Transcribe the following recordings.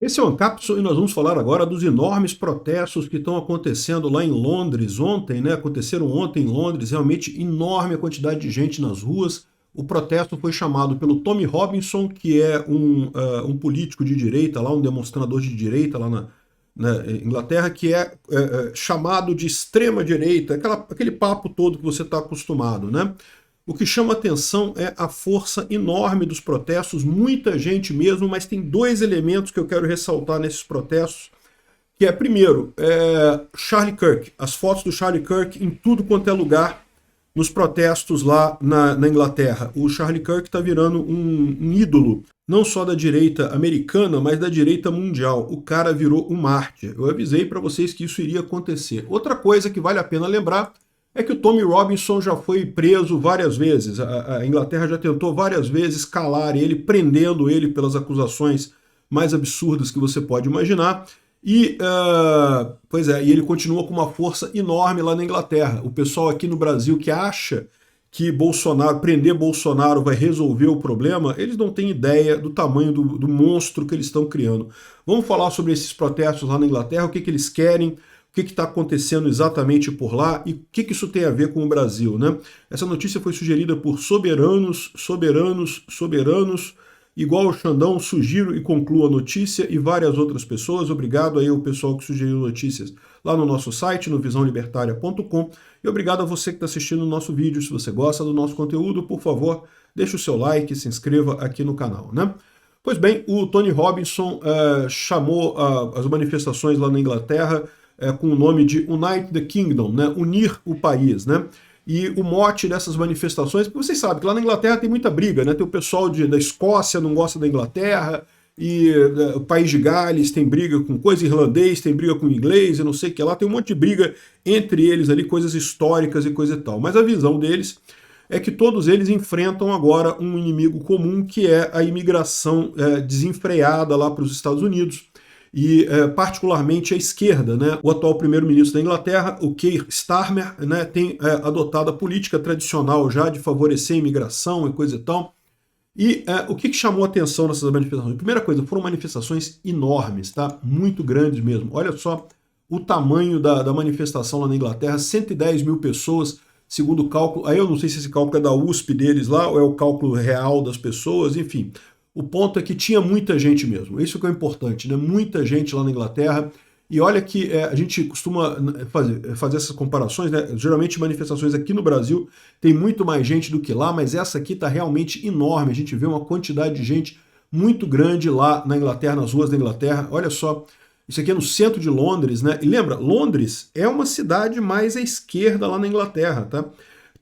Esse é o Ancapso e nós vamos falar agora dos enormes protestos que estão acontecendo lá em Londres ontem, né? Aconteceram ontem em Londres, realmente enorme a quantidade de gente nas ruas. O protesto foi chamado pelo Tommy Robinson, que é um político de direita, lá um demonstrador de direita lá na Inglaterra, que é chamado de extrema direita, aquele papo todo que você está acostumado, né? O que chama atenção é a força enorme dos protestos, muita gente mesmo, mas tem dois elementos que eu quero ressaltar nesses protestos, que é, primeiro, Charlie Kirk, as fotos do Charlie Kirk em tudo quanto é lugar nos protestos lá na Inglaterra. O Charlie Kirk está virando um ídolo, não só da direita americana, mas da direita mundial. O cara virou um mártir. Eu avisei para vocês que isso iria acontecer. Outra coisa que vale a pena lembrar é que o Tommy Robinson já foi preso várias vezes. A Inglaterra já tentou várias vezes calar ele, prendendo ele pelas acusações mais absurdas que você pode imaginar. E ele continua com uma força enorme lá na Inglaterra. O pessoal aqui no Brasil que acha que prender Bolsonaro vai resolver o problema, eles não têm ideia do tamanho do monstro que eles estão criando. Vamos falar sobre esses protestos lá na Inglaterra, o que eles querem, o que está acontecendo exatamente por lá e o que isso tem a ver com o Brasil, né? Essa notícia foi sugerida por soberanos, igual o Xandão, sugiro e concluo a notícia e várias outras pessoas. Obrigado aí ao pessoal que sugeriu notícias lá no nosso site, no visãolibertaria.com. E obrigado a você que está assistindo o nosso vídeo. Se você gosta do nosso conteúdo, por favor, deixe o seu like e se inscreva aqui no canal, né? Pois bem, o Tony Robinson chamou as manifestações lá na Inglaterra com o nome de Unite the Kingdom, né? Unir o país, né? E o mote dessas manifestações, porque vocês sabem que lá na Inglaterra tem muita briga, né? Tem o pessoal da Escócia não gosta da Inglaterra, e o país de Gales tem briga com coisa, irlandês tem briga com inglês, e não sei o que lá, tem um monte de briga entre eles ali, coisas históricas e coisa e tal. Mas a visão deles é que todos eles enfrentam agora um inimigo comum, que é a imigração desenfreada lá para os Estados Unidos, e particularmente a esquerda, né? O atual primeiro-ministro da Inglaterra, o Keir Starmer, né, tem adotado a política tradicional já de favorecer a imigração e coisa e tal. E o que chamou a atenção nessas manifestações? Primeira coisa, foram manifestações enormes, tá? Muito grandes mesmo. Olha só o tamanho da manifestação lá na Inglaterra, 110 mil pessoas, segundo o cálculo. Aí eu não sei se esse cálculo é da USP deles lá, ou é o cálculo real das pessoas, enfim. O ponto é que tinha muita gente mesmo, isso que é importante, né? Muita gente lá na Inglaterra. E olha que a gente costuma fazer essas comparações, né? Geralmente manifestações aqui no Brasil tem muito mais gente do que lá, mas essa aqui está realmente enorme. A gente vê uma quantidade de gente muito grande lá na Inglaterra, nas ruas da Inglaterra. Olha só, isso aqui é no centro de Londres, né? E lembra, Londres é uma cidade mais à esquerda lá na Inglaterra, tá?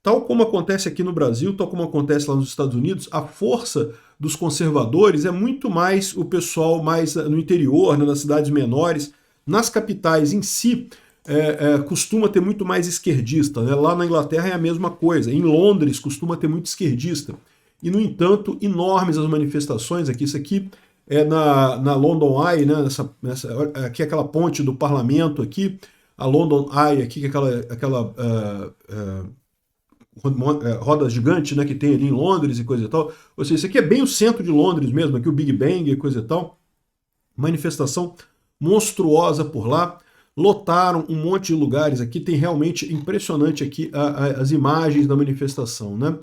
Tal como acontece aqui no Brasil, tal como acontece lá nos Estados Unidos, a força dos conservadores é muito mais o pessoal mais no interior, né, nas cidades menores. Nas capitais em si, costuma ter muito mais esquerdista, né? Lá na Inglaterra é a mesma coisa. Em Londres costuma ter muito esquerdista. E, no entanto, enormes as manifestações aqui. Isso aqui é na London Eye, né? Aqui é aquela ponte do parlamento aqui. A London Eye aqui, que é aquela roda gigante, né, que tem ali em Londres e coisa e tal. Ou seja, isso aqui é bem o centro de Londres mesmo, aqui o Big Bang e coisa e tal. Manifestação monstruosa por lá. Lotaram um monte de lugares aqui. Tem realmente impressionante aqui as imagens da manifestação, né?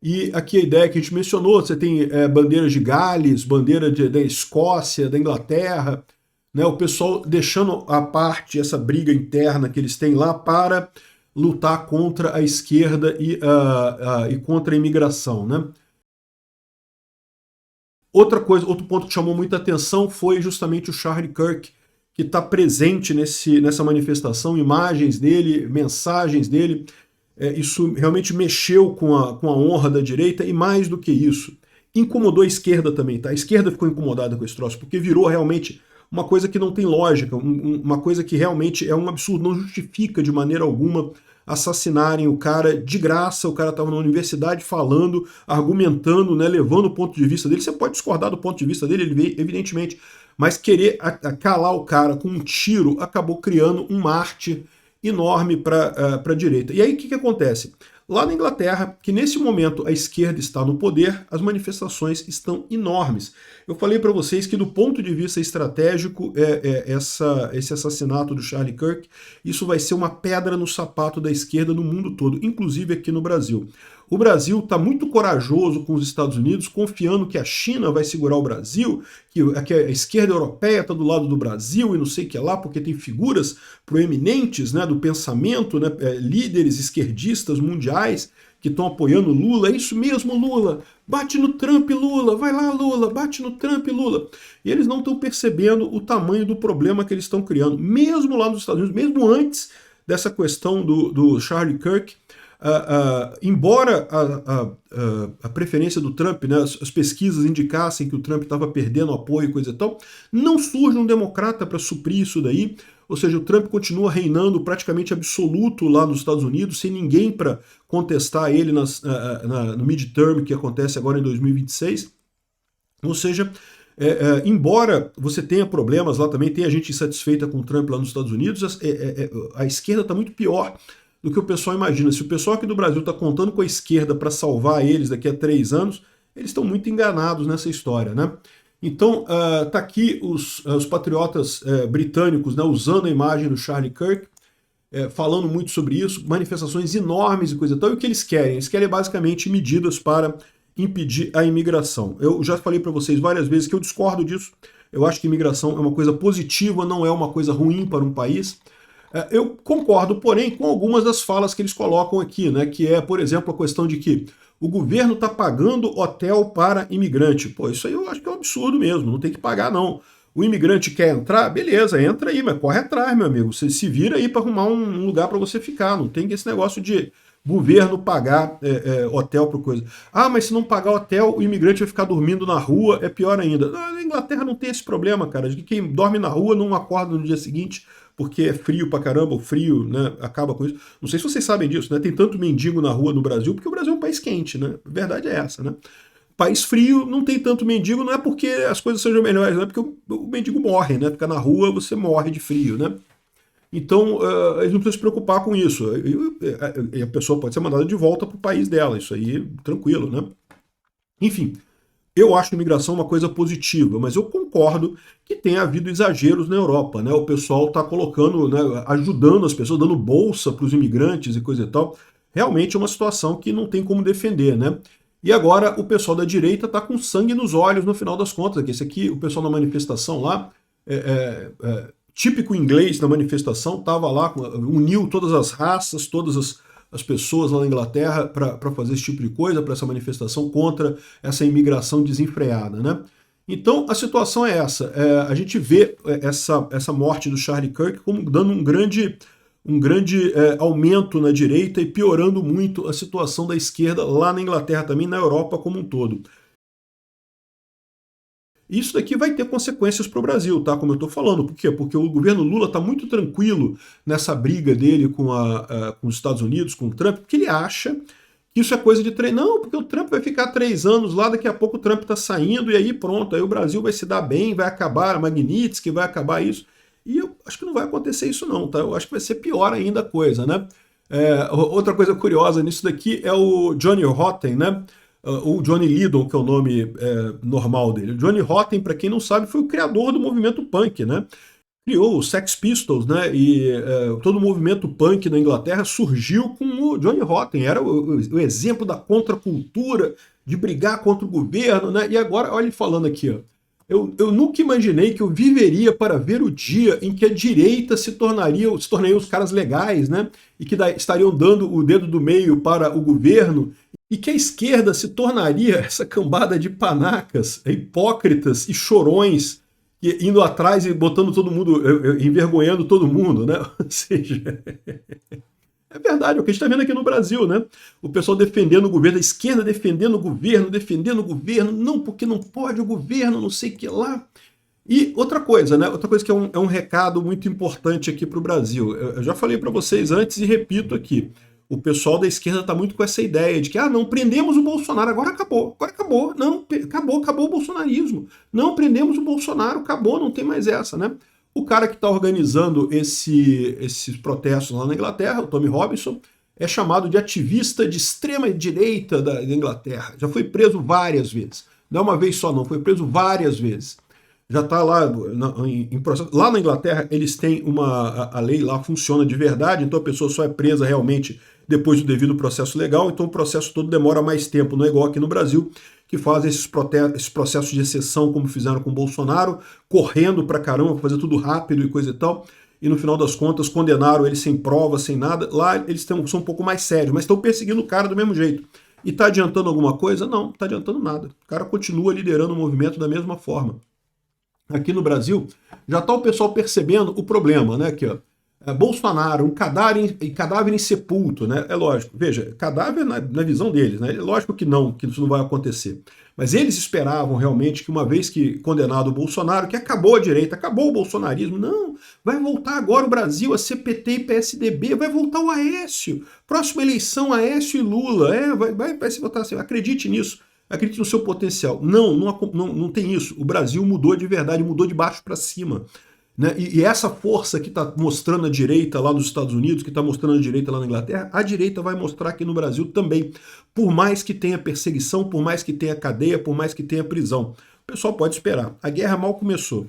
E aqui a ideia que a gente mencionou, você tem bandeiras de Gales, bandeira da Escócia, da Inglaterra, né? O pessoal deixando à parte essa briga interna que eles têm lá para lutar contra a esquerda e contra a imigração, né? Outra coisa, outro ponto que chamou muita atenção foi justamente o Charlie Kirk, que está presente nessa manifestação, imagens dele, mensagens dele. Isso realmente mexeu com a honra da direita e, mais do que isso, incomodou a esquerda também, tá? A esquerda ficou incomodada com esse troço, porque virou realmente uma coisa que não tem lógica, uma coisa que realmente é um absurdo, não justifica de maneira alguma assassinarem o cara de graça. O cara estava na universidade falando, argumentando, né, levando o ponto de vista dele. Você pode discordar do ponto de vista dele, evidentemente, mas querer calar o cara com um tiro acabou criando um mártir enorme para a direita. E aí o que acontece? Lá na Inglaterra, que nesse momento a esquerda está no poder, as manifestações estão enormes. Eu falei para vocês que do ponto de vista estratégico, esse assassinato do Charlie Kirk, isso vai ser uma pedra no sapato da esquerda no mundo todo, inclusive aqui no Brasil. O Brasil está muito corajoso com os Estados Unidos, confiando que a China vai segurar o Brasil, que a esquerda europeia está do lado do Brasil e não sei o que lá, porque tem figuras proeminentes, né, do pensamento, né, líderes esquerdistas mundiais que estão apoiando Lula. É isso mesmo, Lula, bate no Trump, Lula, vai lá, Lula, bate no Trump, Lula. E eles não estão percebendo o tamanho do problema que eles estão criando, mesmo lá nos Estados Unidos, mesmo antes dessa questão do Charlie Kirk. Embora a preferência do Trump, né, as pesquisas indicassem que o Trump estava perdendo apoio e coisa e tal, não surge um democrata para suprir isso daí, ou seja, o Trump continua reinando praticamente absoluto lá nos Estados Unidos, sem ninguém para contestar ele no midterm que acontece agora em 2026, ou seja, embora você tenha problemas lá também, tem gente insatisfeita com o Trump lá nos Estados Unidos, a esquerda está muito pior do que o pessoal imagina. Se o pessoal aqui do Brasil está contando com a esquerda para salvar eles daqui a 3 anos, eles estão muito enganados nessa história, né? Então, tá aqui os patriotas britânicos, né, usando a imagem do Charlie Kirk, falando muito sobre isso, manifestações enormes e coisa e tal. E o que eles querem? Eles querem basicamente medidas para impedir a imigração. Eu já falei para vocês várias vezes que eu discordo disso. Eu acho que imigração é uma coisa positiva, não é uma coisa ruim para um país. Eu concordo, porém, com algumas das falas que eles colocam aqui, né, que é, por exemplo, a questão de que o governo está pagando hotel para imigrante. Pô, isso aí eu acho que é um absurdo mesmo, não tem que pagar não. O imigrante quer entrar? Beleza, entra aí, mas corre atrás, meu amigo. Você se vira aí para arrumar um lugar para você ficar. Não tem esse negócio de governo pagar hotel para coisa. Ah, mas se não pagar hotel, o imigrante vai ficar dormindo na rua, é pior ainda. Na Inglaterra não tem esse problema, cara, de que quem dorme na rua não acorda no dia seguinte, porque é frio pra caramba, o frio, né, acaba com isso. Não sei se vocês sabem disso, né, tem tanto mendigo na rua no Brasil, porque o Brasil é um país quente, né, a verdade é essa, né. País frio não tem tanto mendigo, não é porque as coisas sejam melhores, não é porque o mendigo morre, né, fica na rua você morre de frio, né. Então, eles não precisam se preocupar com isso. E a pessoa pode ser mandada de volta para o país dela, isso aí, tranquilo, né. Enfim, eu acho a imigração uma coisa positiva, mas eu concordo que tem havido exageros na Europa, né? O pessoal está colocando, né, ajudando as pessoas, dando bolsa para os imigrantes e coisa e tal. Realmente é uma situação que não tem como defender, né? E agora o pessoal da direita está com sangue nos olhos no final das contas. Esse aqui, o pessoal na manifestação lá, típico inglês na manifestação, estava lá, uniu todas as raças, todas as pessoas lá na Inglaterra para fazer esse tipo de coisa, para essa manifestação contra essa imigração desenfreada, né? Então a situação é essa, a gente vê essa morte do Charlie Kirk como dando um grande aumento na direita e piorando muito a situação da esquerda lá na Inglaterra também, na Europa como um todo. Isso daqui vai ter consequências para o Brasil, tá? Como eu estou falando. Por quê? Porque o governo Lula está muito tranquilo nessa briga dele com os Estados Unidos, com o Trump, porque ele acha que isso é coisa de trem. Não, porque o Trump vai ficar 3 anos lá, daqui a pouco o Trump está saindo e aí pronto, aí o Brasil vai se dar bem, vai acabar a Magnitsky, vai acabar isso. E eu acho que não vai acontecer isso não, tá? Eu acho que vai ser pior ainda a coisa, né? Outra coisa curiosa nisso daqui é o Johnny Rotten, né? O Johnny Lydon, que é o nome normal dele. O Johnny Rotten, para quem não sabe, foi o criador do movimento punk, né? Criou os Sex Pistols, né? E todo o movimento punk na Inglaterra surgiu com o Johnny Rotten. Era o exemplo da contracultura, de brigar contra o governo, né? E agora, olha ele falando aqui, ó. Eu nunca imaginei que eu viveria para ver o dia em que a direita se tornariam os caras legais, né? E que estariam dando o dedo do meio para o governo, e que a esquerda se tornaria essa cambada de panacas, hipócritas e chorões, indo atrás e botando todo mundo, envergonhando todo mundo, né? Ou seja, é verdade, é o que a gente está vendo aqui no Brasil, né? O pessoal defendendo o governo, a esquerda defendendo o governo, não, porque não pode o governo, não sei o que lá. E outra coisa, né? Outra coisa que é um recado muito importante aqui para o Brasil. Eu já falei para vocês antes e repito aqui. O pessoal da esquerda está muito com essa ideia de que, não, prendemos o Bolsonaro, agora acabou, não, acabou o bolsonarismo. Não, prendemos o Bolsonaro, acabou, não tem mais essa, né? O cara que está organizando esses protestos lá na Inglaterra, o Tommy Robinson, é chamado de ativista de extrema direita da Inglaterra. Já foi preso várias vezes. Não é uma vez só não, foi preso várias vezes. Já está lá em processo. Lá na Inglaterra eles têm a lei lá funciona de verdade, então a pessoa só é presa realmente depois do devido processo legal, então o processo todo demora mais tempo, não é igual aqui no Brasil, que fazem esses processos de exceção como fizeram com o Bolsonaro, correndo pra caramba, fazer tudo rápido e coisa e tal, e no final das contas condenaram ele sem prova, sem nada. Lá eles são um pouco mais sérios, mas estão perseguindo o cara do mesmo jeito. E está adiantando alguma coisa? Não, não está adiantando nada. O cara continua liderando o movimento da mesma forma. Aqui no Brasil, já está o pessoal percebendo o problema, né? Aqui, ó. Bolsonaro, um cadáver insepulto, né? É lógico, veja, cadáver na visão deles, né? É lógico que isso não vai acontecer. Mas eles esperavam realmente que, uma vez que condenado o Bolsonaro, que acabou a direita, acabou o bolsonarismo, não, vai voltar agora o Brasil a ser PT e PSDB, vai voltar o Aécio, próxima eleição Aécio e Lula, vai se votar assim, acredite nisso. Acredite no seu potencial. Não tem isso. O Brasil mudou de verdade, mudou de baixo para cima. Né? E essa força que está mostrando a direita lá nos Estados Unidos, que está mostrando a direita lá na Inglaterra, a direita vai mostrar aqui no Brasil também. Por mais que tenha perseguição, por mais que tenha cadeia, por mais que tenha prisão. O pessoal pode esperar. A guerra mal começou.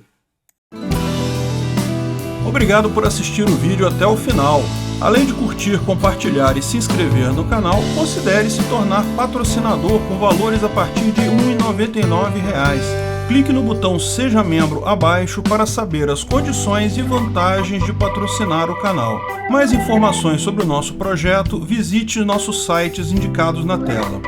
Obrigado por assistir o vídeo até o final. Além de curtir, compartilhar e se inscrever no canal, considere se tornar patrocinador com valores a partir de R$ 1,99. Clique no botão Seja Membro abaixo para saber as condições e vantagens de patrocinar o canal. Mais informações sobre o nosso projeto, visite nossos sites indicados na tela.